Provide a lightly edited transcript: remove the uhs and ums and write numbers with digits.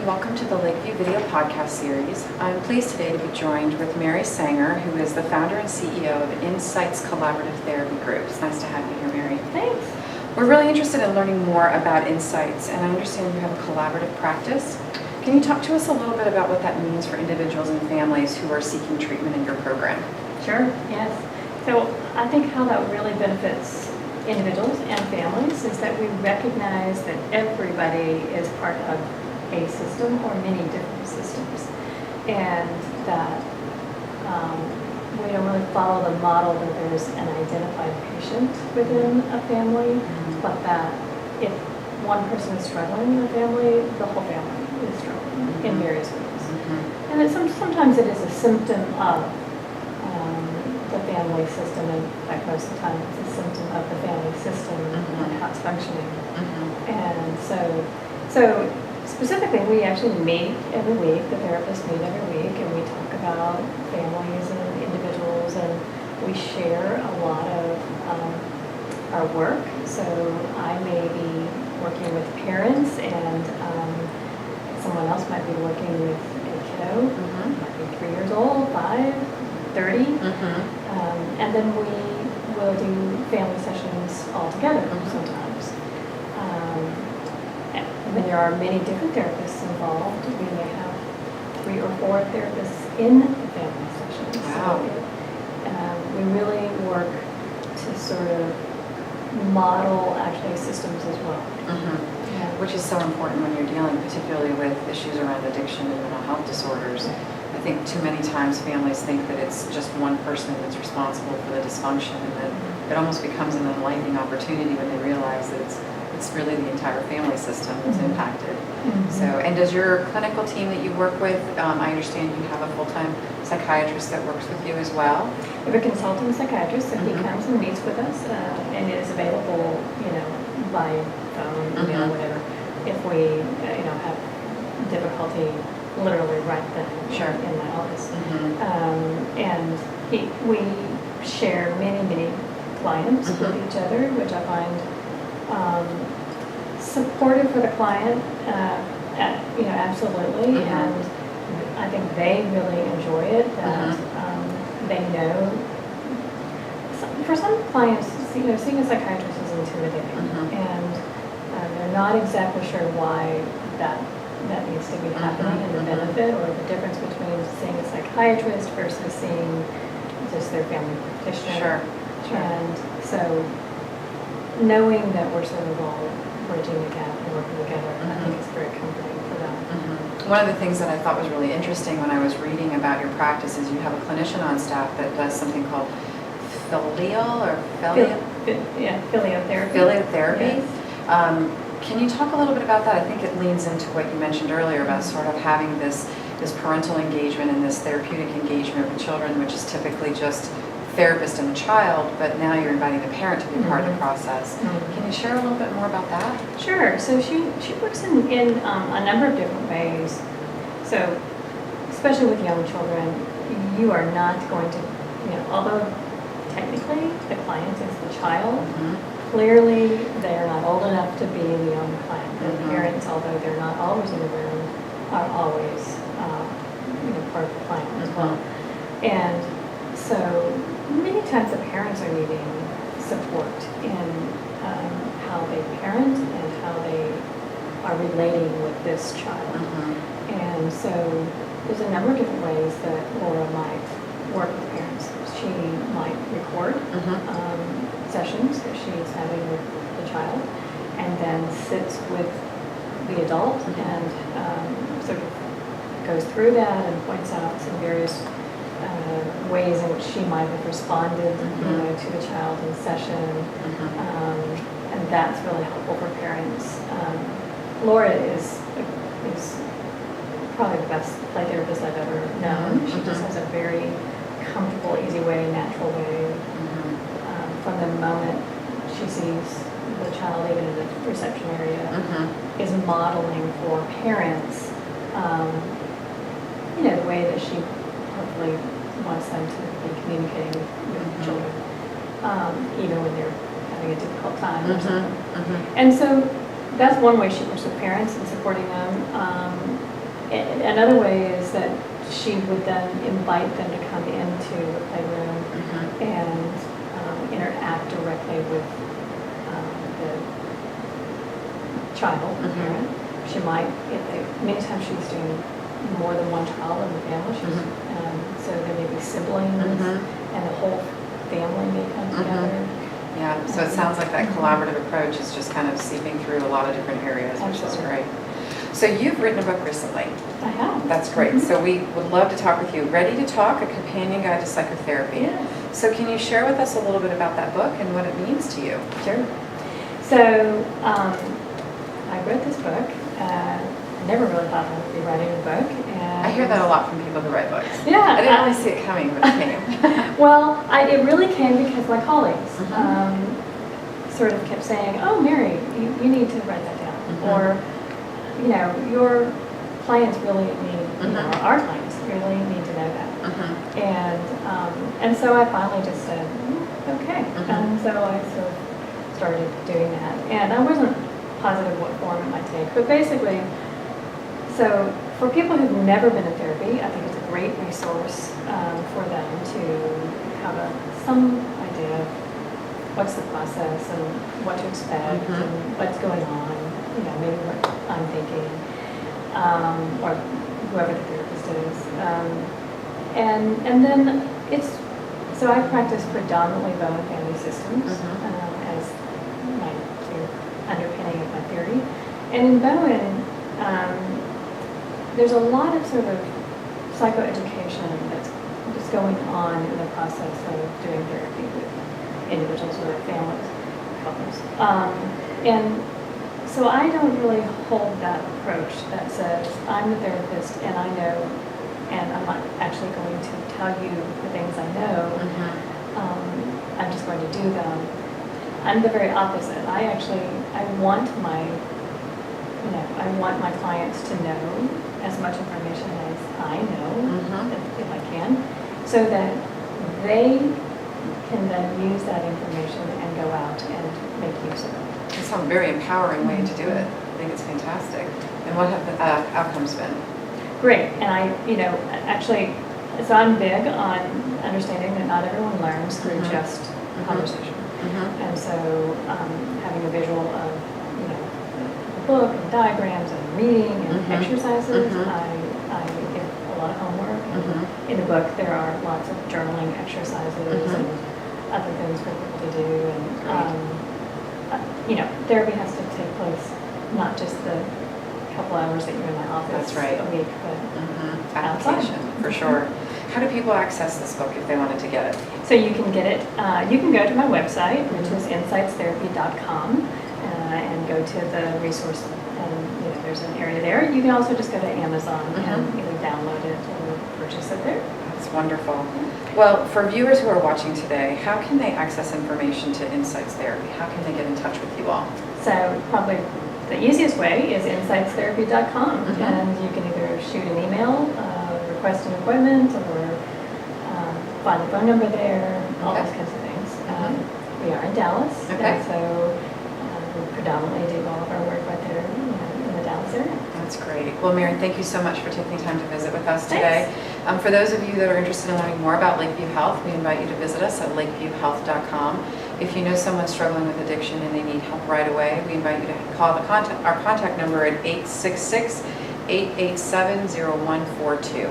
welcome to the Lakeview Video Podcast Series. I'm pleased today to be joined with Mary Sanger, who is the founder and CEO of Insights Collaborative Therapy Group. It's nice to have you here, Mary. Thanks. We're really interested in learning more about Insights, and I understand you have a collaborative practice. Can you talk to us a little bit about what that means for individuals and families who are seeking treatment in your program? Sure, yes. So I think how that really benefits individuals and families is that we recognize that everybody is part of a system or many different systems, and that we don't really follow the model that there's an identified patient within a family, but that if one person is struggling in a family, the whole family is struggling in various ways. And that sometimes it is a symptom of the family system, and in fact most of the time it's a symptom of the family system and how it's functioning. And so specifically, we actually meet every week, the therapists meet every week, and we talk about families and individuals, and we share a lot of our work. So I may be working with parents, and someone else might be working with a kiddo, might be 3 years old, 5, 30, and then we will do family sessions all together sometimes. When there are many different therapists involved, we may have 3 or 4 therapists in the family sessions. Wow. So we really work to sort of model actually systems as well. Yeah. Which is so important when you're dealing particularly with issues around addiction and mental health disorders. I think too many times families think that it's just one person that's responsible for the dysfunction, and that it almost becomes an enlightening opportunity when they realize that it's really the entire family system that's impacted. So, and does your clinical team that you work with, I understand you have a full-time psychiatrist that works with you as well? We have a consultant psychiatrist, so he comes and meets with us, and is available, by phone, email, whatever, if we, have difficulty literally right then in my office. And we share many clients with each other, which I find supportive for the client, absolutely, and I think they really enjoy it, that they know. For some clients, seeing a psychiatrist is intimidating, and they're not exactly sure why that needs to be happening, and the benefit or the difference between seeing a psychiatrist versus seeing just their family practitioner. Sure. And so knowing that we're sort of all bridging the gap and working together, I think is very comforting for them. One of the things that I thought was really interesting when I was reading about your practice is you have a clinician on staff that does something called philiotherapy. Philiotherapy. Yes. Can you talk a little bit about that? I think it leans into what you mentioned earlier about sort of having this parental engagement and this therapeutic engagement with children, which is typically just therapist and the child, but now you're inviting the parent to be part of the process. Can you share a little bit more about that? Sure. So she works in a number of different ways. So especially with young children, you are not going to, although technically the client is the child, clearly they are not old enough to be the young client. The parents, although they're not always in the room, are always part of the client as well. And so many times the parents are needing support in how they parent and how they are relating with this child. And so there's a number of different ways that Laura might work with parents. She might record sessions that she's having with the child, and then sits with the adult and sort of goes through that and points out some various ways in which she might have responded, to the child in session, and that's really helpful for parents. Laura is probably the best play therapist I've ever known. She just has a very comfortable, easy way, natural way. From the moment she sees the child, even in the reception area, is modeling for parents, the way that she hopefully wants them to be communicating with children, even when they're having a difficult time or something. And so that's one way she works with parents and supporting them. Another way is that she would then invite them to come into the playroom and interact directly with the child, the parent. She might, many times she's doing more than one child in the family. So there may be siblings and the whole family may come together. Yeah, so it sounds like that collaborative approach is just kind of seeping through a lot of different areas, which is great. So you've written a book recently. I have. That's great. So we would love to talk with you. Ready to Talk, a companion guide to psychotherapy. Yeah. So can you share with us a little bit about that book and what it means to you? Sure. So I wrote this book. I never really thought I would be writing a book. And I hear that a lot from people who write books. Yeah. I didn't really see it coming, but it came. Well, it really came because my colleagues sort of kept saying, "Oh, Mary, you need to write that down," or, you know, your clients really need, you know, our clients really need to know that. And so I finally just said, okay. And so I sort of started doing that. And I wasn't positive what form it might take, but basically, so for people who've never been in therapy, I think it's a great resource for them to have some idea of what's the process and what to expect and what's going on, you know, maybe what I'm thinking, or whoever the therapist is. And then so I practice predominantly Bowen family systems as my underpinning of my theory. And in Bowen, there's a lot of sort of psychoeducation that's just going on in the process of doing therapy with individuals or families, couples. And so I don't really hold that approach that says, I'm the therapist and I know, and I'm not actually going to tell you the things I know. I'm just going to do them. I'm the very opposite. I want my clients to know as much information as I know, if I can, so that they can then use that information and go out and make use of it. It's a very empowering way to do it. I think it's fantastic. And what have the outcomes been? Great. And actually, so I'm big on understanding that not everyone learns through just conversation. And so having a visual of, the book and diagrams and reading and exercises, I give a lot of homework. And in the book, there are lots of journaling exercises and other things for people to do. And, therapy has to take place, not just the couple hours that you're in my office a week, but application, for sure. How do people access this book if they wanted to get it? So you can get it, you can go to my website, which is insightstherapy.com, and go to the resource, and there's an area there. You can also just go to Amazon and either download it or purchase it there. That's wonderful. Well, for viewers who are watching today, how can they access information to Insights Therapy? How can they get in touch with you all? So probably the easiest way is insightstherapy.com, and you can either shoot an email, request an appointment, or find the phone number there, all those kinds of things. We are in Dallas, and so we predominantly do all of our work right there in the Dallas area. That's great. Well, Mary, thank you so much for taking the time to visit with us today. For those of you that are interested in learning more about Lakeview Health, we invite you to visit us at lakeviewhealth.com. If you know someone struggling with addiction and they need help right away, we invite you to call our contact number at 866-887-0142.